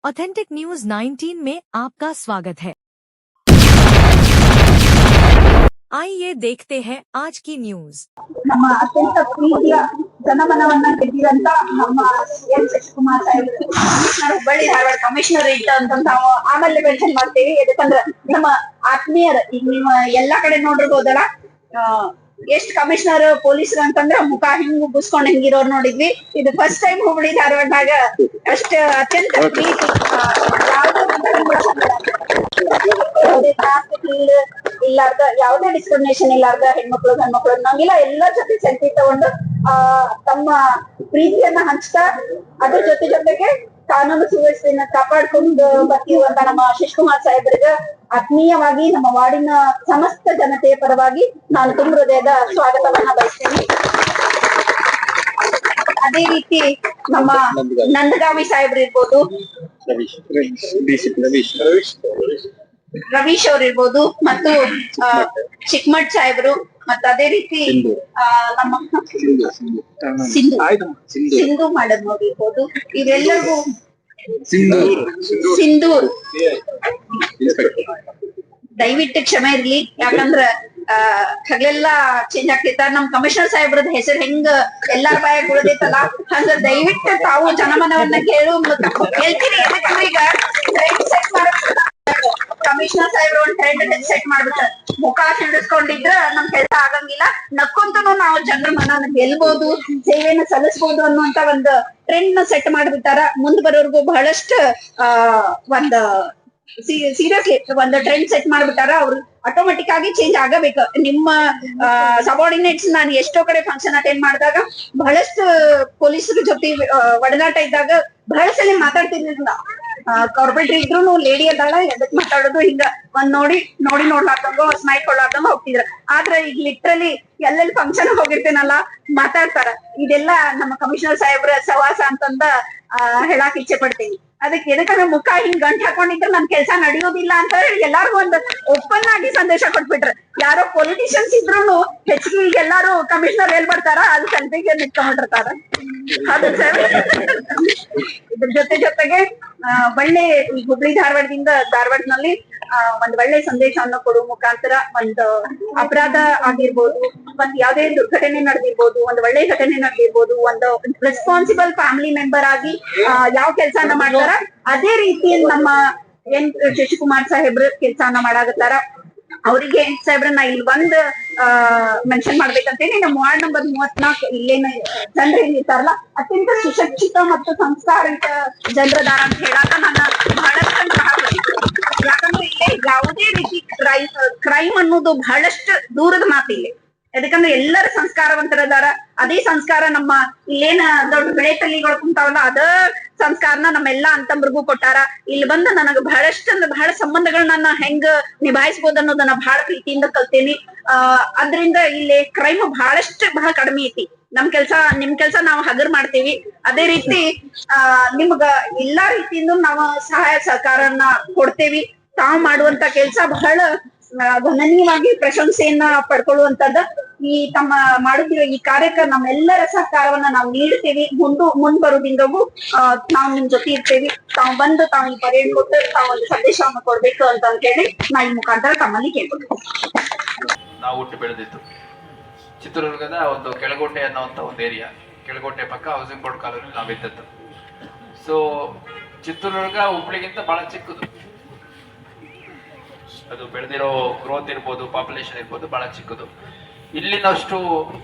Authentic news 19 में आपका स्वागत है। आइए देखते हैं आज की न्यूज। ನಮ್ಮ ಅತ್ಯಂತ ಪ್ರೀತಿಯ ಜನಮನವನ್ನ ಗೆದ್ದಿರಂತ ನಮ್ಮ ಎನ್ ಶಶಿಕುಮಾರ್ ಸಾಹೇಬ್ರು ಹುಬ್ಬಳ್ಳಿ ಧಾರವಾಡ ಕಮಿಷನರ್ ಅಂತ ನಾವು ಆಮೇಲೆ ಮೆನ್ಷನ್ ಮಾಡ್ತೀವಿ. ಯಾಕಂದ್ರೆ ನಮ್ಮ ಆತ್ಮೀಯರ ಈಗ ನೀವು ಎಲ್ಲಾ ಕಡೆ ನೋಡಿರ್ಬೋದಲ್ಲ, ಎಷ್ಟ್ ಕಮಿಷನರ್ ಪೊಲೀಸರು ಅಂತಂದ್ರ ಮುಖ ಹಿಂಗ್ ಬುಸ್ಕೊಂಡ್ ಹಿಂಗಿರೋರ್ ನೋಡಿದ್ವಿ. ಇದು ಫಸ್ಟ್ ಟೈಮ್ ಹುಬ್ಬಳ್ಳಿ ಧಾರವಾಡದಾಗ ಅಷ್ಟ ಅತ್ಯಂತ ಪ್ರೀತಿ ಯಾವುದೇ ಇಲ್ಲಾರ್ದ, ಯಾವುದೇ ಡಿಸ್ಕ್ರಿಮಿನೇಷನ್ ಇಲ್ಲಾರ್ದ ಹೆಣ್ಮಕ್ಳು ಗಂಡ್ಮಕ್ಳು ನಮ್ಗೆಲ್ಲ ಎಲ್ಲರ ಜೊತೆ ಸೆಲ್ಫಿ ತಗೊಂಡು ತಮ್ಮ ಪ್ರೀತಿಯನ್ನ ಹಂಚ್ತಾ ಅದ್ರ ಜೊತೆಗೆ ಕಾನೂನು ಸುವ್ಯವಸ್ಥೆಯನ್ನ ಕಾಪಾಡ್ಕೊಂಡು ಬರ್ತಿರುವಂತ ನಮ್ಮ ಶಶಿಕುಮಾರ್ ಸಾಹೇಬ್ರಿಗೆ ಆತ್ಮೀಯವಾಗಿ ನಮ್ಮ ವಾರ್ಡಿನ ಸಮಸ್ತ ಜನತೆಯ ಪರವಾಗಿ ನಾನು ತುಂಬ ಹೃದಯದ ಸ್ವಾಗತವನ್ನ ಬಯಸ್ತೇನೆ. ಅದೇ ರೀತಿ ನಮ್ಮ ನಂದಗಾವಿ ಸಾಹೇಬ್ರು ಇರ್ಬೋದು, ರವೀಶ್ ಅವ್ರು ಇರ್ಬೋದು, ಮತ್ತು ಚಿಕ್ಕಮಠ್ ಸಾಹೇಬ್ರು, ಮತ್ತ ಅದೇ ರೀತಿ ನಮ್ಮ ಸಿಂಧು ಮಾಡದ್ ನೋಡಿರ್ಬೋದು. ಇವೆಲ್ಲರಿಗೂ ಸಿಂಧೂರ್ ದಯವಿಟ್ಟು ಕ್ಷಮೆ ಇರ್ಲಿ, ಯಾಕಂದ್ರ ಹಗಲೆಲ್ಲಾ ಚೇಂಜ್ ಆಗ್ತಿರ್ತಾರ. ನಮ್ ಕಮಿಷನರ್ ಸಾಹೇಬ್ರದ ಹೆಸರು ಹೆಂಗ ಎಲ್ಲಾರ ಬಾಯಾಗ ಉಳಿದೈತಲ್ಲ, ಹಂಗ ದಯವಿಟ್ಟು ತಾವು ಜನಮನವನ್ನ ಹೇಳ್ತೀನಿ. ಯಾಕಂದ್ರೆ ಈಗ ಸೆಟ್ ಕಮಿಷನರ್ ಸಾಹೇಬ್ರು ಒಂದ್ ಟ್ರೆಂಡ್ ಸೆಟ್ ಮಾಡ್ಬಿಟ್ಟ, ಮುಖ ಹಿಡಿಸ್ಕೊಂಡಿದ್ರ ನಮ್ ಕೆಲಸ ಆಗಂಗಿಲ್ಲ, ನಕ್ಕೊಂತನು ನಾವು ಜನರ ಮನವನ್ನ ಗೆಲ್ಬಹುದು, ಸೇವೆನ ಸಲ್ಲಿಸಬಹುದು ಅನ್ನುವಂತ ಒಂದು ಟ್ರೆಂಡ್ ನ ಸೆಟ್ ಮಾಡ್ಬಿಟ್ಟಾರ. ಮುಂದ್ ಬರೋರ್ಗು ಬಹಳಷ್ಟು ಒಂದ್ ಸೀರಿಯಸ್ಲಿ ಒಂದು ಟ್ರೆಂಡ್ ಸೆಟ್ ಮಾಡ್ಬಿಟ್ಟಾರ. ಅವ್ರು ಆಟೋಮೆಟಿಕ್ ಆಗಿ ಚೇಂಜ್ ಆಗಬೇಕು. ನಿಮ್ಮ ಸಬಾರ್ಡಿನೇಟ್ಸ್ ನಾನು ಎಷ್ಟೋ ಕಡೆ ಫಂಕ್ಷನ್ ಅಟೆಂಡ್ ಮಾಡಿದಾಗ ಬಹಳಷ್ಟು ಪೊಲೀಸರ ಜೊತೆ ಒಡನಾಟ ಇದ್ದಾಗ ಬಹಳ ಸಲ ಮಾತಾಡ್ತಿರ್ಲಿಲ್ಲ. ಕಾರ್ಪೊರೇಟರ್ ಇದ್ರು ಲೇಡಿ ಅದಾಳ ಎದಕ್ ಮಾತಾಡೋದು ಹಿಂಗ ಒಂದ್ ನೋಡ್ಲಾರ್ದಂಗ ಸ್ಮೈಲ್ ಕೊಡ್ಲಾರ್ದಂಗ ಹೋಗ್ತಿದ್ರ. ಆದ್ರೆ ಈಗ ಲಿಟ್ರಲಿ ಎಲ್ಲೆಲ್ಲಿ ಫಂಕ್ಷನ್ ಹೋಗಿರ್ತೇನಲ್ಲ ಮಾತಾಡ್ತಾರ. ಇದೆಲ್ಲ ನಮ್ಮ ಕಮಿಷನರ್ ಸಾಹೇಬ್ರ ಸವಾಸ ಅಂತಂದ ಹೇಳಾಕ್ ಇಚ್ಛೆ ಪಡ್ತೀನಿ. ಅದಕ್ಕೆ ಎದಕ್ಕಂದ್ರೆ ಮುಖ ಹಿಂಗ್ ಗಂಟ್ ಹಾಕೊಂಡಿದ್ರೆ ನನ್ ಕೆಲ್ಸ ನಡೆಯೋದಿಲ್ಲ ಅಂತ ಹೇಳಿ ಎಲ್ಲಾರ್ಗು ಒಂದು ಓಪನ್ ಆಗಿ ಸಂದೇಶ ಕೊಟ್ಬಿಟ್ರೆ. ಯಾರೋ ಪೊಲಿಟಿಷಿಯನ್ಸ್ ಇದ್ರು ಹೆಚ್ಚಿಗೆ ಈಗ ಎಲ್ಲಾರು ಕಮಿಷನರ್ ಎಲ್ ಬರ್ತಾರ ಅದು ಸೆಲ್ಫಿಗೆ ನಿಂತ್ಕೊಂಡ್ಬಿಟ್ಟಿರ್ತಾರ. ಅದು ಇದ್ರ ಜೊತೆಗೆ ಒಳ್ಳೆ ಹುಬ್ಳಿ ಧಾರವಾಡದಲ್ಲಿ ಒಂದ್ ಒಳ್ಳೆ ಸಂದೇಶವನ್ನು ಕೊಡುವ ಮುಖಾಂತರ ಒಂದು ಅಪರಾಧ ಆಗಿರ್ಬೋದು, ಒಂದ್ ಯಾವ್ದೇ ದುರ್ಘಟನೆ ನಡೆದಿರ್ಬೋದು, ಒಂದ್ ಒಳ್ಳೆ ಘಟನೆ ನಡೆದಿರ್ಬೋದು, ಒಂದು ರೆಸ್ಪಾನ್ಸಿಬಲ್ ಫ್ಯಾಮಿಲಿ ಮೆಂಬರ್ ಆಗಿ ಯಾವ ಕೆಲ್ಸಾನ ಮಾಡ್ತಾರ ಅದೇ ರೀತಿ ನಮ್ಮ ಎನ್ ಶಶಿಕುಮಾರ್ ಸಾಹೇಬ್ರು ಕೆಲ್ಸಾನ ಮಾಡಾಕತ್ತಾರ. ಅವರಿಗೆ ಸಾಹೇಬ್ರನ್ನ ಇಲ್ಲಿ ಒಂದ್ ಮೆನ್ಷನ್ ಮಾಡ್ಬೇಕಂತೇಳಿ ನಮ್ಮ ವಾರ್ಡ್ ನಂಬರ್ 34 ಇಲ್ಲೇನ ಜನರು ಏನಿರ್ತಾರಲ್ಲ ಅತ್ಯಂತ ಸುಶಿಕ್ಷಿತ ಮತ್ತು ಸಂಸ್ಕಾರಿತ ಜನರದಾರ ಅಂತ ಹೇಳಾಕ ನನ್ನ ಬಹಳಷ್ಟು ಯಾಕಂದ್ರೆ ಇಲ್ಲೇ ಯಾವುದೇ ರೀತಿ ಕ್ರೈಮ್ ಅನ್ನೋದು ಬಹಳಷ್ಟು ದೂರದ ಮಾತಿಲ್ಲಿ. ಯಾಕಂದ್ರೆ ಎಲ್ಲರ ಸಂಸ್ಕಾರವಂತರದಾರ. ಅದೇ ಸಂಸ್ಕಾರ ನಮ್ಮ ಇಲ್ಲೇನ ದೊಡ್ಡ ಬೆಳೆ ತಲ್ಲಿಗಳು ಕುಂತಾವಲ್ಲ ಅದ ಸಂಸ್ಕಾರನ ನಮ್ಮೆಲ್ಲಾ ಅಂತಂಬ್ರಿಗೂ ಕೊಟ್ಟಾರ. ಇಲ್ಲಿ ಬಂದು ನನಗ ಬಹಳ ಸಂಬಂಧಗಳನ್ನ ಹೆಂಗ್ ನಿಭಾಯಿಸಬಹುದು ಅನ್ನೋದನ್ನ ಬಹಳ ಪ್ರೀತಿಯಿಂದ ಕಲ್ತೇನಿ. ಅದ್ರಿಂದ ಇಲ್ಲಿ ಕ್ರೈಮ್ ಬಹಳ ಕಡಿಮೆ ಐತಿ. ನಿಮ್ ಕೆಲ್ಸ ನಾವು ಹಗರ್ ಮಾಡ್ತೇವಿ. ಅದೇ ರೀತಿ ನಿಮ್ಗ ಎಲ್ಲಾ ರೀತಿಯಿಂದ ನಾವು ಸಹಾಯ ಸಹಕಾರನ್ನ ಕೊಡ್ತೇವಿ. ತಾವು ಮಾಡುವಂತ ಕೆಲ್ಸ ಬಹಳ ಗಣನೀಯವಾಗಿ ಪ್ರಶಂಸೆಯನ್ನ ಪಡ್ಕೊಳ್ಳುವಂತದ್ದ. ಈ ತಮ್ಮ ಮಾಡುತ್ತಿರುವ ಈ ಕಾರ್ಯಕ್ಕೆ ನಮ್ಮೆಲ್ಲರ ಸಹಕಾರವನ್ನ ನಾವು ನೀಡ್ತೇವಿ. ಮುಂದ್ ಬರೋದಿಂದಗೂ ನಾವು ನಿಮ್ ಜೊತೆ ಇರ್ತೇವಿ. ತಾವು ಈ ಪರೇಡ್ ಕೊಟ್ಟು ತಾವು ಒಂದು ಸಂದೇಶವನ್ನು ಕೊಡ್ಬೇಕು ಅಂತ ಹೇಳಿ ನಾ ಈ ಮುಖಾಂತರ ತಮ್ಮಲ್ಲಿ ಕೇಳ್ಬೇಕು. ನಾವು ಹುಟ್ಟು ಬೆಳೆದಿದ್ದು ಚಿತ್ರದುರ್ಗದ ಒಂದು ಕೆಳಗೋಟೆ ಅನ್ನೋಂಥ ಒಂದು ಏರಿಯಾ, ಕೆಳಗೋಟೆ ಪಕ್ಕ ಹೌಸಿಂಗ್ ಬೋರ್ಡ್ ಕಾಲೋನಿ ನಾವಿದ್ದದ್ದು. ಸೊ ಚಿತ್ರದುರ್ಗ ಹುಬ್ಳಿಗಿಂತ ಬಹಳ ಚಿಕ್ಕದು. ಅದು ಬೆಳೆದಿರೋ ಗ್ರೋತ್ ಇರ್ಬೋದು, ಪಾಪ್ಯುಲೇಷನ್ ಇರ್ಬೋದು, ಬಹಳ ಚಿಕ್ಕದು. ಇಲ್ಲಿನಷ್ಟು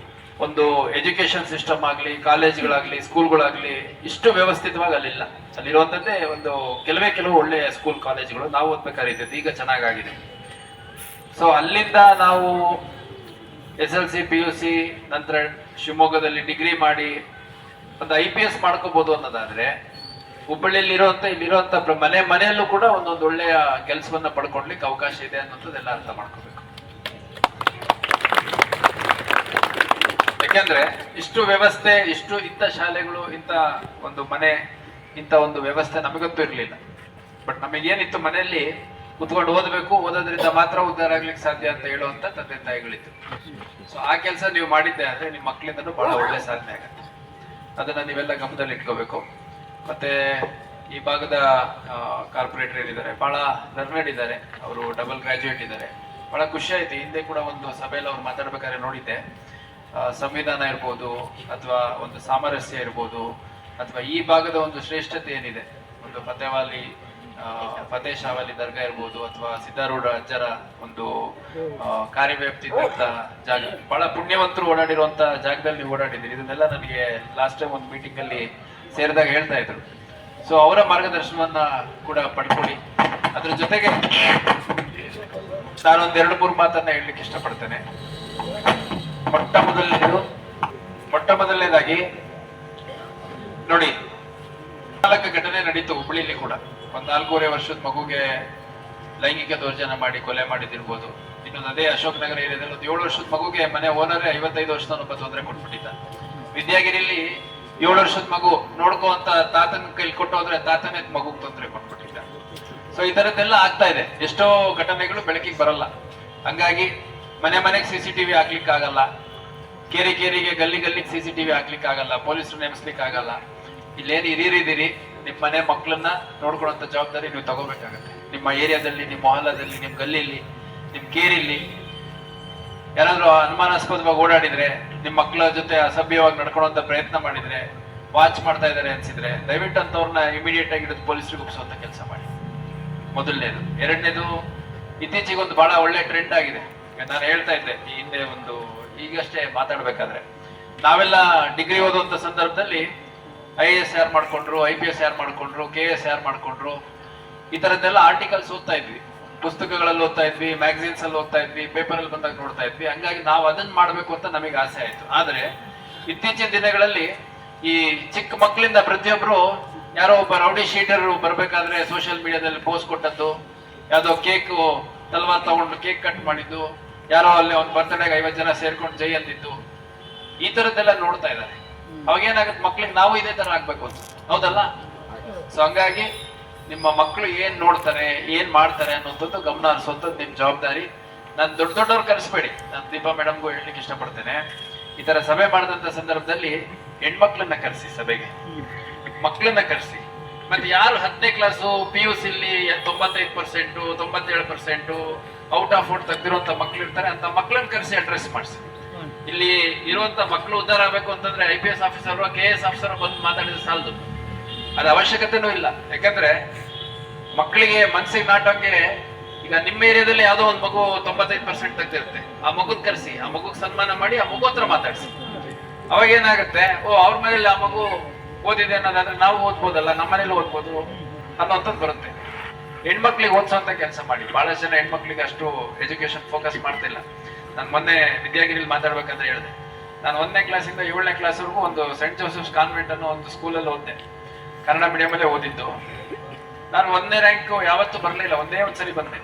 ಒಂದು ಎಜುಕೇಶನ್ ಸಿಸ್ಟಮ್ ಆಗ್ಲಿ, ಕಾಲೇಜ್ಗಳಾಗ್ಲಿ, ಸ್ಕೂಲ್ಗಳಾಗ್ಲಿ ಇಷ್ಟು ವ್ಯವಸ್ಥಿತವಾಗಿ ಅಲ್ಲಿಲ್ಲ. ಅಲ್ಲಿರುವಂತದ್ದೇ ಒಂದು ಕೆಲವು ಒಳ್ಳೆಯ ಸ್ಕೂಲ್ ಕಾಲೇಜ್ಗಳು ನಾವು ಓದ್ಬೇಕಾಗಿದ್ದು, ಈಗ ಚೆನ್ನಾಗಿದೆ. ಸೊ ಅಲ್ಲಿಂದ ನಾವು SLC PUC ನಂತರ ಶಿವಮೊಗ್ಗದಲ್ಲಿ ಡಿಗ್ರಿ ಮಾಡಿ ಒಂದು IPS ಮಾಡ್ಕೋಬಹುದು ಅನ್ನೋದಾದ್ರೆ ಹುಬ್ಬಳ್ಳಿಯಲ್ಲಿ ಇಲ್ಲಿರುವಂತ ಮನೆಯಲ್ಲೂ ಕೂಡ ಒಂದೊಂದು ಒಳ್ಳೆಯ ಕೆಲಸವನ್ನ ಪಡ್ಕೊಳ್ಲಿಕ್ಕೆ ಅವಕಾಶ ಇದೆ ಅನ್ನೋದೆಲ್ಲ ಅರ್ಥ ಮಾಡ್ಕೋಬೇಕು. ಯಾಕೆಂದ್ರೆ ಇಷ್ಟು ವ್ಯವಸ್ಥೆ, ಇಂಥ ಶಾಲೆಗಳು, ಇಂಥ ಒಂದು ಮನೆ, ಇಂಥ ಒಂದು ವ್ಯವಸ್ಥೆ ನಮಗಂತೂ ಇರ್ಲಿಲ್ಲ. ಬಟ್ ನಮಗೇನಿತ್ತು, ಮನೆಯಲ್ಲಿ ಕುತ್ಕೊಂಡು ಓದಬೇಕು, ಓದೋದ್ರಿಂದ ಮಾತ್ರ ಉದ್ಧಾರ ಆಗ್ಲಿಕ್ಕೆ ಸಾಧ್ಯ ಅಂತ ಹೇಳುವಂತ ತಂದೆ ತಾಯಿಗಳಿತ್ತು. ಸೊ ಆ ಕೆಲಸ ನೀವು ಮಾಡಿದ್ದೆ ಆದ್ರೆ ನಿಮ್ಮ ಮಕ್ಕಳಿಂದನೂ ಬಹಳ ಒಳ್ಳೆ ಸಾಧನೆ ಆಗುತ್ತೆ. ಅದನ್ನ ನೀವೆಲ್ಲ ಗಮನದಲ್ಲಿ ಇಟ್ಕೋಬೇಕು. ಮತ್ತೆ ಈ ಭಾಗದ ಕಾರ್ಪೊರೇಟರ್ ಏನಿದ್ದಾರೆ ಬಹಳ ಲರ್ನಡ್ ಇದ್ದಾರೆ, ಅವರು ಡಬಲ್ ಗ್ರಾಜುಯೇಟ್ ಇದ್ದಾರೆ. ಬಹಳ ಖುಷಿ ಆಯ್ತು. ಹಿಂದೆ ಕೂಡ ಒಂದು ಸಭೆಯಲ್ಲಿ ಅವ್ರು ಮಾತಾಡ್ಬೇಕಾದ್ರೆ ನೋಡಿದ್ದೆ, ಸಂವಿಧಾನ ಇರ್ಬೋದು ಅಥವಾ ಒಂದು ಸಾಮರಸ್ಯ ಇರ್ಬೋದು ಅಥವಾ ಈ ಭಾಗದ ಒಂದು ಶ್ರೇಷ್ಠತೆ ಏನಿದೆ, ಒಂದು ಫತೇ ಶಾವಲಿ ದರ್ಗಾ ಇರ್ಬೋದು ಅಥವಾ ಸಿದ್ದಾರೂಢ ಅಜ್ಜರ ಒಂದು ಕಾರ್ಯವ್ಯಾಪ್ತಿ ಇದ್ದಂತ ಜಾಗ, ಬಹಳ ಪುಣ್ಯವಂತರು ಓಡಾಡಿರುವಂತ ಜಾಗದಲ್ಲಿ ನೀವು ಓಡಾಡಿದ್ದೀರಿ. ಇದನ್ನೆಲ್ಲ ನನಗೆ ಲಾಸ್ಟ್ ಟೈಮ್ ಒಂದು ಮೀಟಿಂಗ್ ಅಲ್ಲಿ ಸೇರಿದಾಗ ಹೇಳ್ತಾ ಇದ್ರು. ಸೊ ಅವರ ಮಾರ್ಗದರ್ಶನವನ್ನ ಕೂಡ ಪಡ್ಕೊಳ್ಳಿ. ಅದ್ರ ಜೊತೆಗೆ ನಾನೊಂದ್ 2-3 ಮಾತನ್ನ ಹೇಳಲಿಕ್ಕೆ ಇಷ್ಟಪಡ್ತೇನೆ. ಮೊಟ್ಟ ಮೊದಲನೇದಾಗಿ ನೋಡಿ, 4 ಘಟನೆ ನಡೀತು ಹುಬ್ಬಳ್ಳಿಲಿ ಕೂಡ. ಒಂದ್ 4.5 ವರ್ಷದ ಮಗುಗೆ ಲೈಂಗಿಕ ದೌರ್ಜನ್ಯ ಮಾಡಿ ಕೊಲೆ ಮಾಡಿದಿರ್ಬೋದು. ಇನ್ನೊಂದು ಅದೇ ಅಶೋಕ್ ನಗರ ಏರಿಯಾದಲ್ಲಿ ಒಂದು 7 ವರ್ಷದ ಮಗುಗೆ ಮನೆ ಓನರೇ 55 ವರ್ಷದ ತೊಂದರೆ ಕೊಟ್ಬಿಟ್ಟಿದ್ದ. ವಿದ್ಯಾಗಿರಿಯಲ್ಲಿ 7 ವರ್ಷದ ಮಗು ನೋಡ್ಕೋ ಅಂತ ತಾತನ ಕೈಲಿ ಕೊಟ್ಟು ಹೋದ್ರೆ ತಾತನೇ ಮಗುಗ್ ತೊಂದರೆ ಕೊಟ್ಬಿಟ್ಟಿದ್ದ. ಸೊ ಈ ತರದ್ದೆಲ್ಲ ಆಗ್ತಾ ಇದೆ. ಎಷ್ಟೋ ಘಟನೆಗಳು ಬೆಳಕಿಗೆ ಬರಲ್ಲ. ಹಂಗಾಗಿ ಮನೆಗೆ CCTV ಹಾಕ್ಲಿಕ್ಕೆ ಆಗಲ್ಲ, ಕೇರಿಗೆ ಗಲ್ಲಿಗೆ CCTV ಹಾಕ್ಲಿಕ್ಕೆ ಆಗಲ್ಲ, ಪೊಲೀಸರು ನೇಮಿಸ್ಲಿಕ್ಕೆ ಆಗಲ್ಲ. ಇಲ್ಲೇನು ಹಿರಿಯರಿದ್ದೀರಿ, ನಿಮ್ಮ ಮನೆ ಮಕ್ಕಳನ್ನ ನೋಡ್ಕೊಳ್ಳುವಂತ ಜವಾಬ್ದಾರಿ ನೀವು ತಗೋಬೇಕಾಗತ್ತೆ. ನಿಮ್ಮ ಏರಿಯಾದಲ್ಲಿ, ನಿಮ್ಮ ಮೊಹಲ್ಲಾದಲ್ಲಿ, ನಿಮ್ ಗಲ್ಲಿಲಿ, ನಿಮ್ ಕೇರಿಲಿ ಯಾರಾದ್ರೂ ಅನುಮಾನಾಸ್ಪದವಾಗಿ ಓಡಾಡಿದ್ರೆ, ನಿಮ್ ಮಕ್ಕಳ ಜೊತೆ ಅಸಭ್ಯವಾಗಿ ನಡ್ಕೊಳ್ಳುವಂತ ಪ್ರಯತ್ನ ಮಾಡಿದ್ರೆ, ವಾಚ್ ಮಾಡ್ತಾ ಇದಾರೆ ಅನ್ಸಿದ್ರೆ, ದಯವಿಟ್ಟು ಅಂತವ್ರನ್ನ ಇಮಿಡಿಯೇಟ್ ಆಗಿ ಹಿಡಿದು ಪೊಲೀಸರಿಗೆ ಒಪ್ಪಿಸುವಂತ ಕೆಲಸ ಮಾಡಿ. ಮೊದಲನೇದು. ಎರಡನೇದು, ಇತ್ತೀಚೆಗೆ ಒಂದು ಬಹಳ ಒಳ್ಳೆ ಟ್ರೆಂಡ್ ಆಗಿದೆ. ನಾನು ಹೇಳ್ತಾ ಇದ್ದೆ ಈ ಹಿಂದೆ ಈಗಷ್ಟೇ ಮಾತಾಡ್ಬೇಕಾದ್ರೆ, ನಾವೆಲ್ಲ ಡಿಗ್ರಿ ಓದುವಂತ ಸಂದರ್ಭದಲ್ಲಿ IAS ಯಾರು ಮಾಡ್ಕೊಂಡ್ರು, IPS ಯಾರು ಮಾಡ್ಕೊಂಡ್ರು, KS ಯಾರು ಮಾಡ್ಕೊಂಡ್ರು, ಈ ತರದ್ದೆಲ್ಲ ಆರ್ಟಿಕಲ್ಸ್ ಓದ್ತಾ ಇದ್ವಿ, ಪುಸ್ತಕಗಳಲ್ಲಿ ಓದ್ತಾ ಇದ್ವಿ, ಮ್ಯಾಗಝಿನ್ಸ್ ಅಲ್ಲಿ ಓದ್ತಾ ಇದ್ವಿ, ಪೇಪರ್ ಅಲ್ಲಿ ಬಂದಾಗ ನೋಡ್ತಾ ಇದ್ವಿ. ಹಂಗಾಗಿ ನಾವು ಅದನ್ನ ಮಾಡ್ಬೇಕು ಅಂತ ನಮಗೆ ಆಸೆ ಆಯ್ತು. ಆದ್ರೆ ಇತ್ತೀಚಿನ ದಿನಗಳಲ್ಲಿ ಈ ಚಿಕ್ಕ ಮಕ್ಕಳಿಂದ ಪ್ರತಿಯೊಬ್ರು ಯಾರೋ ಒಬ್ಬ ರೌಡಿ ಶೀಟರ್ ಬರ್ಬೇಕಾದ್ರೆ ಸೋಷಿಯಲ್ ಮೀಡಿಯಾದಲ್ಲಿ ಪೋಸ್ಟ್ ಕೊಟ್ಟದ್ದು, ಯಾವ್ದೋ ಕೇಕ್ ತಲ್ವಾರ್ ತಗೊಂಡು ಕೇಕ್ ಕಟ್ ಮಾಡಿದ್ದು, ಯಾರೋ ಅಲ್ಲಿ ಒಂದು ಬರ್ತ್ಡೇಗೆ 50 ಜನ ಸೇರ್ಕೊಂಡು ಜೈ ಅಂದಿದ್ದು, ಈ ತರದ್ದೆಲ್ಲ ನೋಡ್ತಾ ಇದ್ದಾರೆ. ಅವಾಗ ಏನಾಗುತ್ತೆ, ಮಕ್ಳಿಗೆ ನಾವು ಇದೇ ತರ ಆಗ್ಬೇಕು ಅಂತ, ಹೌದಲ್ಲ? ಸೊ ಹಂಗಾಗಿ ನಿಮ್ಮ ಮಕ್ಕಳು ಏನ್ ನೋಡ್ತಾರೆ, ಏನ್ ಮಾಡ್ತಾರೆ ಅನ್ನೋಂಥದ್ದು ಗಮನ ಹರಿಸುವಂಥದ್ದು ನಿಮ್ ಜವಾಬ್ದಾರಿ. ನಾನು ದೊಡ್ಡವ್ರು ಕರೆಸ್ಬೇಡಿ. ನಾನು ದೀಪಾ ಮೇಡಮ್ಗೂ ಹೇಳಲಿಕ್ಕೆ ಇಷ್ಟಪಡ್ತೇನೆ, ಈ ತರ ಸಭೆ ಮಾಡಿದಂತ ಸಂದರ್ಭದಲ್ಲಿ ಹೆಣ್ಮಕ್ಳನ್ನ ಕರೆಸಿ, ಸಭೆಗೆ ಮಕ್ಕಳನ್ನ ಕರೆಸಿ. ಮತ್ತೆ ಯಾರು 10ನೇ ಕ್ಲಾಸು PUC ಇಲ್ಲಿ 95%, 97% ಔಟ್ ಆಫ್ ಔಟ್ ತೆಗ್ದಿರುವಂತ ಮಕ್ಳು ಇರ್ತಾರೆ, ಅಂತ ಮಕ್ಕಳನ್ನ ಕರೆಸಿ ಅಡ್ರೆಸ್ ಮಾಡಿಸಿ. ಇಲ್ಲಿ ಇರುವಂತ ಮಕ್ಕಳು ಉದ್ಧಾರ ಆಗ್ಬೇಕು ಅಂತಂದ್ರೆ IPS ಆಫೀಸರ್, KS ಆಫೀಸರ್ ಬಂದು ಮಾತಾಡಿದ್ರೆ ಸಾಲದು, ಅದ ಅವಶ್ಯಕತೆನೂ ಇಲ್ಲ. ಯಾಕಂದ್ರೆ ಮಕ್ಕಳಿಗೆ ಮನ್ಸಿಗೆ ನಾಟಕ್ಕೆ, ಈಗ ನಿಮ್ಮ ಏರಿಯಾದಲ್ಲಿ ಯಾವ್ದೋ ಒಂದು ಮಗು 95% ತೆಗ್ದಿರುತ್ತೆ, ಆ ಮಗುದ್ ಕರೆಸಿ, ಆ ಮಗುಗ್ ಸನ್ಮಾನ ಮಾಡಿ, ಆ ಮಗು ಹತ್ರ ಮಾತಾಡಿಸಿ. ಅವಾಗ ಏನಾಗುತ್ತೆ, ಅವ್ರ ಮನೇಲಿ ಆ ಮಗು ಓದಿದೆ ಅನ್ನೋದಾದ್ರೆ ನಾವು ಓದ್ಬೋದಲ್ಲ, ನಮ್ಮನೇಲಿ ಓದ್ಬೋದು ಅನ್ನೋಂಥದ್ದು ಬರುತ್ತೆ. ಹೆಣ್ಮಕ್ಳಿಗೆ ಓದಿಸೋಂತ ಕೆಲಸ ಮಾಡಿ. ಬಹಳಷ್ಟು ಜನ ಹೆಣ್ಮಕ್ಳಿಗೆ ಅಷ್ಟು ಎಜುಕೇಶನ್ ಫೋಕಸ್ ಮಾಡ್ತಿಲ್ಲ. ನಾನು ಮೊನ್ನೆ ವಿದ್ಯಾಗಿರಿಲಿ ಮಾತಾಡ್ಬೇಕಂದ್ರೆ ಹೇಳಿದೆ, ನಾನು 1ನೇ ಕ್ಲಾಸಿಂದ 7ನೇ ಕ್ಲಾಸ್ವರೆಗೂ ಒಂದು ಸೆಂಟ್ ಜೋಸೆಫ್ಸ್ ಕಾನ್ವೆಂಟ್ ಅನ್ನೋ ಒಂದು ಸ್ಕೂಲಲ್ಲಿ ಓದಿದೆ. ಕನ್ನಡ ಮೀಡಿಯಮಲ್ಲೇ ಓದಿದ್ದು. ನಾನು 1ನೇ ರ್ಯಾಂಕ್ ಯಾವತ್ತೂ ಬರಲಿಲ್ಲ, ಒಂದೇ ಒಂದ್ಸರಿ ಬಂದೆ.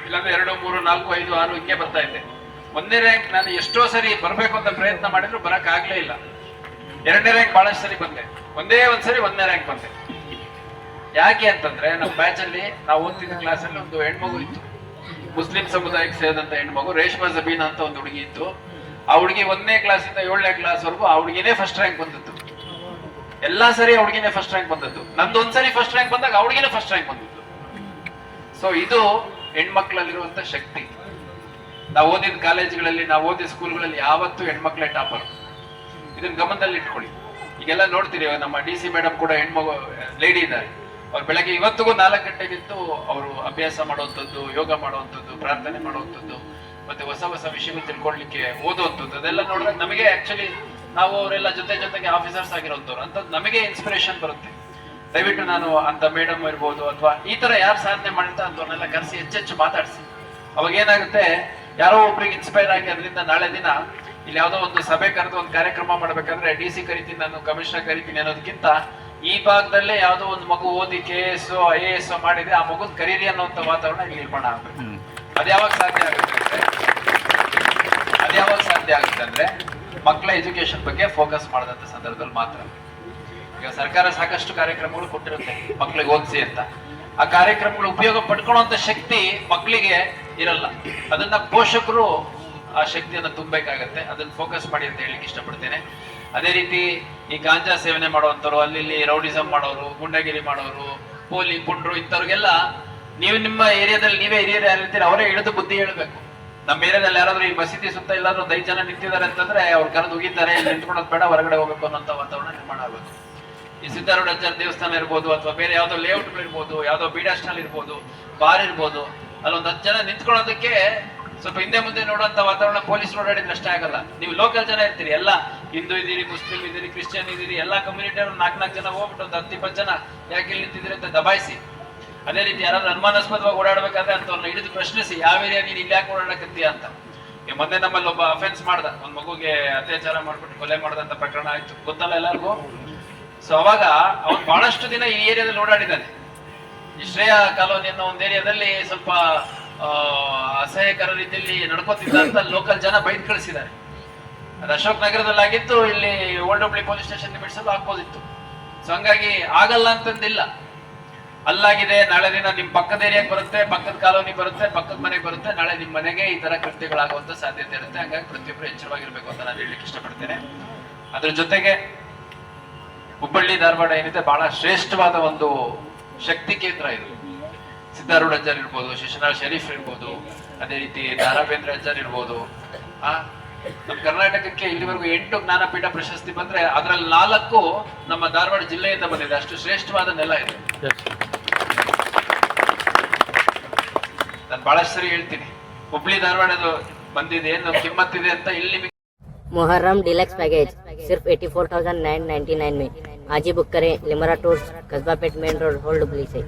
ಇಲ್ಲಾಂದ್ರೆ 2, 3, 4, 5, 6 ಹಿಂಗೆ ಬರ್ತಾ ಇದ್ದೆ. 1ನೇ ರ್ಯಾಂಕ್ ನಾನು ಎಷ್ಟೋ ಸರಿ ಬರ್ಬೇಕು ಅಂತ ಪ್ರಯತ್ನ ಮಾಡಿದ್ರು ಬರಕ್ ಆಗ್ಲೇ ಇಲ್ಲ. 2ನೇ ರ್ಯಾಂಕ್ ಬಹಳಷ್ಟು ಸರಿ ಬಂದೆ, ಒಂದೇ ಒಂದ್ಸರಿ 1ನೇ ರ್ಯಾಂಕ್ ಬಂದೆ. ಯಾಕೆ ಅಂತಂದ್ರೆ ನಮ್ಮ ಬ್ಯಾಚ್ ಅಲ್ಲಿ ನಾವು ಓದ್ತಿದ್ದ ಕ್ಲಾಸ್ ಅಲ್ಲಿ ಒಂದು ಹೆಣ್ಮಗು ಇತ್ತು, ಮುಸ್ಲಿಂ ಸಮುದಾಯಕ್ಕೆ ಸೇರಿದಂತ ಹೆಣ್ಮಗು, ರೇಷ್ಮಾ ಜಬೀನ್ ಅಂತ ಒಂದು ಹುಡುಗಿ ಇತ್ತು. ಆ ಹುಡುಗಿ 1ನೇ ಕ್ಲಾಸಿಂದ 7ನೇ ಕ್ಲಾಸ್ ವರೆಗೂ ಆ ಹುಡುಗಿನೇ ಫಸ್ಟ್ ರ್ಯಾಂಕ್ ಬಂದದ್ದು. ಎಲ್ಲಾ ಸರಿ ಆ ಹುಡುಗಿನೇ ಫಸ್ಟ್ ರ್ಯಾಂಕ್ ಬಂದದ್ದು. ನಂದು ಒಂದ್ಸರಿ ಫಸ್ಟ್ ರ್ಯಾಂಕ್ ಬಂದಾಗ ಆ ಹುಡುಗಿನೇ ಫಸ್ಟ್ ರ್ಯಾಂಕ್ ಬಂದದ್ದು. ಸೊ ಇದು ಹೆಣ್ಮಕ್ಳಲ್ಲಿರುವಂತ ಶಕ್ತಿ. ನಾವು ಓದಿದ ಕಾಲೇಜ್ಗಳಲ್ಲಿ, ನಾವು ಓದಿದ ಸ್ಕೂಲ್ಗಳಲ್ಲಿ ಯಾವತ್ತೂ ಹೆಣ್ಮಕ್ಳೇ ಟಾಪರ್. ಇದನ್ನ ಗಮನದಲ್ಲಿ ಇಟ್ಕೊಳ್ಳಿ. ಈಗೆಲ್ಲ ನೋಡ್ತೀರಿ, ನಮ್ಮ DC ಮೇಡಮ್ ಕೂಡ ಹೆಣ್ಮಗು ಲೇಡಿ ಇದ್ದಾರೆ. ಅವ್ರು ಬೆಳಗ್ಗೆ ಇವತ್ತಿಗೂ 4 ಗಂಟೆಗಿತ್ತು ಅವರು ಅಭ್ಯಾಸ ಮಾಡುವಂಥದ್ದು, ಯೋಗ ಮಾಡುವಂಥದ್ದು, ಪ್ರಾರ್ಥನೆ ಮಾಡುವಂಥದ್ದು, ಮತ್ತೆ ಹೊಸ ವಿಷಯಗಳು ತಿಳ್ಕೊಳ್ಲಿಕ್ಕೆ ಓದುವಂಥದ್ದು. ಅದೆಲ್ಲ ನೋಡಿದ್ರೆ ನಮಗೆ ಆಕ್ಚುಲಿ ನಾವು ಅವರೆಲ್ಲ ಜೊತೆಗೆ ಆಫೀಸರ್ಸ್ ಆಗಿರೋಂಥವ್ರು ಅಂತ ನಮಗೆ ಇನ್ಸ್ಪಿರೇಷನ್ ಬರುತ್ತೆ. ದಯವಿಟ್ಟು ನಾನು ಅಂತ ಮೇಡಮ್ ಇರ್ಬೋದು ಅಥವಾ ಈ ತರ ಯಾರು ಸಾಧನೆ ಮಾಡಿರ್ತಾರೆ ಅಂತವ್ರನ್ನೆಲ್ಲ ಕರೆಸಿ ಹೆಚ್ಚೆಚ್ಚು ಮಾತಾಡಿಸಿ. ಅವಾಗ ಏನಾಗುತ್ತೆ, ಯಾರೋ ಒಬ್ರಿಗೆ ಇನ್ಸ್ಪೈರ್ ಆಗಿ ಅದರಿಂದ ನಾಳೆ ದಿನ ಇಲ್ಲಿ ಯಾವುದೋ ಒಂದು ಸಭೆ ಕರೆದು ಒಂದು ಕಾರ್ಯಕ್ರಮ ಮಾಡ್ಬೇಕಂದ್ರೆ DC ಕರಿತೀನಿ, ನಾನು ಕಮಿಷನರ್ ಕರಿತೀನಿ ಅನ್ನೋದಕ್ಕಿಂತ ಈ ಭಾಗದಲ್ಲೇ ಯಾವುದೋ ಒಂದು ಮಗು ಓದಿ KS IAS ಮಾಡಿದ್ರೆ ಆ ಮಗುನ್ ಕರೀರಿ ಅನ್ನೋಂಥ ವಾತಾವರಣ ಇಲ್ಲಿ ನಿರ್ಮಾಣ ಆಗ್ಬೇಕು. ಅದ್ಯಾವಾಗ ಸಾಧ್ಯ ಆಗುತ್ತೆ ಅಂದ್ರೆ ಮಕ್ಕಳ ಎಜುಕೇಶನ್ ಬಗ್ಗೆ ಫೋಕಸ್ ಮಾಡದಂತ ಸಂದರ್ಭದಲ್ಲಿ ಮಾತ್ರ. ಈಗ ಸರ್ಕಾರ ಸಾಕಷ್ಟು ಕಾರ್ಯಕ್ರಮಗಳು ಕೊಟ್ಟಿರುತ್ತೆ ಮಕ್ಕಳಿಗೆ ಓದಿಸಿ ಅಂತ. ಆ ಕಾರ್ಯಕ್ರಮಗಳು ಉಪಯೋಗ ಪಡ್ಕೊಳ್ಳುವಂತ ಶಕ್ತಿ ಮಕ್ಕಳಿಗೆ ಇರಲ್ಲ. ಅದನ್ನ ಪೋಷಕರು ಆ ಶಕ್ತಿಯನ್ನ ತುಂಬಬೇಕಾಗತ್ತೆ. ಅದನ್ನ ಫೋಕಸ್ ಮಾಡಿ ಅಂತ ಹೇಳಿಕ್ಕೆ ಇಷ್ಟಪಡ್ತೇನೆ. ಅದೇ ರೀತಿ ಈ ಗಾಂಜಾ ಸೇವನೆ ಮಾಡುವಂತವ್ರು, ಅಲ್ಲಿ ರೌಡಿಸಮ್ ಮಾಡೋರು, ಗುಂಡಗಿರಿ ಮಾಡೋರು, ಪೋಲಿ ಪುಂಡ್ರು ಇಂಥವ್ರಿಗೆಲ್ಲ ನೀವು ನಿಮ್ಮ ಏರಿಯಾದಲ್ಲಿ ನೀವೇ ಹಿರಿಯರು ಯಾರಿರ್ತೀರಿ ಅವರೇ ಹಿಡಿದು ಬುದ್ಧಿ ಹೇಳ್ಬೇಕು. ನಮ್ಮ ಏರಿಯಾದಲ್ಲಿ ಯಾರಾದ್ರೂ ಈ ಮಸೀದಿ ಸುತ್ತ ಇಲ್ಲಾದ್ರೂ ಒಂದು 5 ಜನ ನಿಂತಿದ್ದಾರೆ ಅಂತಂದ್ರೆ ಅವ್ರು ಕರೆದು ಉಗಿತಾರೆ, ಇಲ್ಲಿ ನಿಂತ್ಕೊಳ್ಳೋದು ಬೇಡ, ಹೊರಗಡೆ ಹೋಗ್ಬೇಕು ಅನ್ನೋಂಥ ವಾತಾವರಣ ನಿರ್ಮಾಣ ಆಗಬೇಕು. ಈ ಸಿದ್ದಾರೂಢಾಚಾರ್ಯ ದೇವಸ್ಥಾನ ಇರ್ಬೋದು, ಅಥವಾ ಬೇರೆ ಯಾವ್ದೋ ಲೇಔಟ್ಗಳು ಇರ್ಬೋದು, ಯಾವ್ದೋ ಬೀಡಾ ಸ್ಟಾಲ್ ಇರ್ಬೋದು, ಬಾರ್ ಇರ್ಬೋದು, ಅಲ್ಲೊಂದು 10 ಜನ ನಿಂತ್ಕೊಳ್ಳೋದಕ್ಕೆ ಸ್ವಲ್ಪ ಹಿಂದೆ ಮುಂದೆ ನೋಡುವಂತ ವಾತಾವರಣ ಪೊಲೀಸ್ ಓಡಾಡಿದ್ರೆ ಅಷ್ಟೇ ಆಗಲ್ಲ. ನೀವು ಲೋಕಲ್ ಜನ ಇರ್ತೀರಿ, ಎಲ್ಲ ಹಿಂದೂ ಇದೀರಿ, ಮುಸ್ಲಿಂ ಇದೀರಿ, ಕ್ರಿಶ್ಚಿಯನ್ ಇದೀರಿ, ಎಲ್ಲಾ ಕಮ್ಯುನಿಟಿ ಅವ್ರು 4 ಜನ ಹೋಗ್ಬಿಟ್ಟು ಒಂದು 10-20 ಜನ ಯಾಕೆ ಇಲ್ಲಿ ನಿಂತಿದ್ದೀರಿ ಅಂತ ದಬಾಯಿಸಿ. ಅದೇ ರೀತಿ ಯಾರಾದ್ರೂ ಅನುಮಾನಾಸ್ಪದವಾಗಿ ಓಡಾಡ್ಬೇಕಾದ್ರೆ ಅಂತವ್ರನ್ನ ಹಿಡಿದು ಪ್ರಶ್ನಿಸಿ, ಯಾವ ಏರಿಯಾ ನೀನು ಇಲ್ಲಿ ಯಾಕೆ ಓಡಾಡಕತ್ತೀಯ ಅಂತ. ಈ ಮೊನ್ನೆ ನಮ್ಮಲ್ಲಿ ಒಬ್ಬ ಅಫೆನ್ಸ್ ಮಾಡ್ದ, ಒಂದ್ ಮಗುಗೆ ಅತ್ಯಾಚಾರ ಮಾಡ್ಬಿಟ್ಟು ಕೊಲೆ ಮಾಡದಂತ ಪ್ರಕರಣ ಆಯ್ತು, ಗೊತ್ತಲ್ಲ ಎಲ್ಲರಿಗೂ. ಸೊ ಅವಾಗ ಅವ್ನು ಬಹಳಷ್ಟು ದಿನ ಈ ಏರಿಯಾದಲ್ಲಿ ಓಡಾಡಿದ್ದಾನೆ. ಈ ಶ್ರೇಯ ಕಾಲೋನಿ ಅನ್ನೋ ಒಂದು ಏರಿಯಾದಲ್ಲಿ ಸ್ವಲ್ಪ ಅಸಹ್ಯಕರ ರೀತಿಯಲ್ಲಿ ನಡ್ಕೋತಿದ್ದ ಅಂತ ಲೋಕಲ್ ಜನ ಬೈದ್ ಕಳಿಸಿದ್ದಾರೆ. ಅದು ಅಶೋಕ್ ನಗರದಲ್ಲಿ ಆಗಿತ್ತು, ಇಲ್ಲಿ old Hubli police station limits ಆಗ್ಬೋದಿತ್ತು. ಸೊ ಹಂಗಾಗಿ ಆಗಲ್ಲ ಅಂತಂದಿಲ್ಲ, ಅಲ್ಲಾಗಿದೆ. ನಾಳೆ ದಿನ ನಿಮ್ ಪಕ್ಕದ ಏರಿಯಾಗೆ ಬರುತ್ತೆ, ಪಕ್ಕದ ಕಾಲೋನಿ ಬರುತ್ತೆ, ಪಕ್ಕದ ಮನೆಗೆ ಬರುತ್ತೆ, ನಾಳೆ ನಿಮ್ ಮನೆಗೆ ಈ ತರ ಕೃತ್ಯಗಳಾಗುವಂತ ಸಾಧ್ಯತೆ ಇರುತ್ತೆ. ಹಂಗಾಗಿ ಪ್ರತಿಯೊಬ್ಬರು ಎಚ್ಚರವಾಗಿರ್ಬೇಕು ಅಂತ ನಾನು ಹೇಳಲಿಕ್ಕೆ ಇಷ್ಟಪಡ್ತೇನೆ. ಅದ್ರ ಜೊತೆಗೆ ಹುಬ್ಬಳ್ಳಿ ಧಾರವಾಡ ಏನಿದೆ ಬಹಳ ಶ್ರೇಷ್ಠವಾದ ಒಂದು ಶಕ್ತಿ ಕೇಂದ್ರ ಇದು. ಸಿದ್ದಾರೂಢಾಚಾರ್ಯ ಇರ್ಬೋದು, ಶಿಶುನಾಳ್ ಶರೀಫ್ ಇರ್ಬೋದು, ಅದೇ ರೀತಿ ದಾರಾ ಬೇಂದ್ರೆ ಆಚಾರ್ಯ ಇರ್ಬೋದು. ನಮ್ಮ ಕರ್ನಾಟಕಕ್ಕೆ ಇಲ್ಲಿವರೆಗೂ 8 ಜ್ಞಾನಪೀಠ ಪ್ರಶಸ್ತಿ ಬಂದ್ರೆ ಅದ್ರಲ್ಲಿ 4 ನಮ್ಮ ಧಾರವಾಡ ಜಿಲ್ಲೆಯಿಂದ ಬಂದಿದೆ. ಅಷ್ಟು ಶ್ರೇಷ್ಠವಾದ ನೆಲ ಇದೆ. ನಾನು ಬಹಳಷ್ಟು ಸರಿ ಹೇಳ್ತೀನಿ, ಹುಬ್ಳಿ ಧಾರವಾಡದು ಬಂದಿದೆ, ನಮ್ ಕಿಮ್ಮತ್ತಿದೆ ಅಂತ. ಇಲ್ಲಿ मुहर्रम डिलक्स पैकेज सिर्फ 84,999 में आज ही बुक करें। लिमरा टूर्स, कस्बा पेट मेन रोड, ओल्ड हुबली से।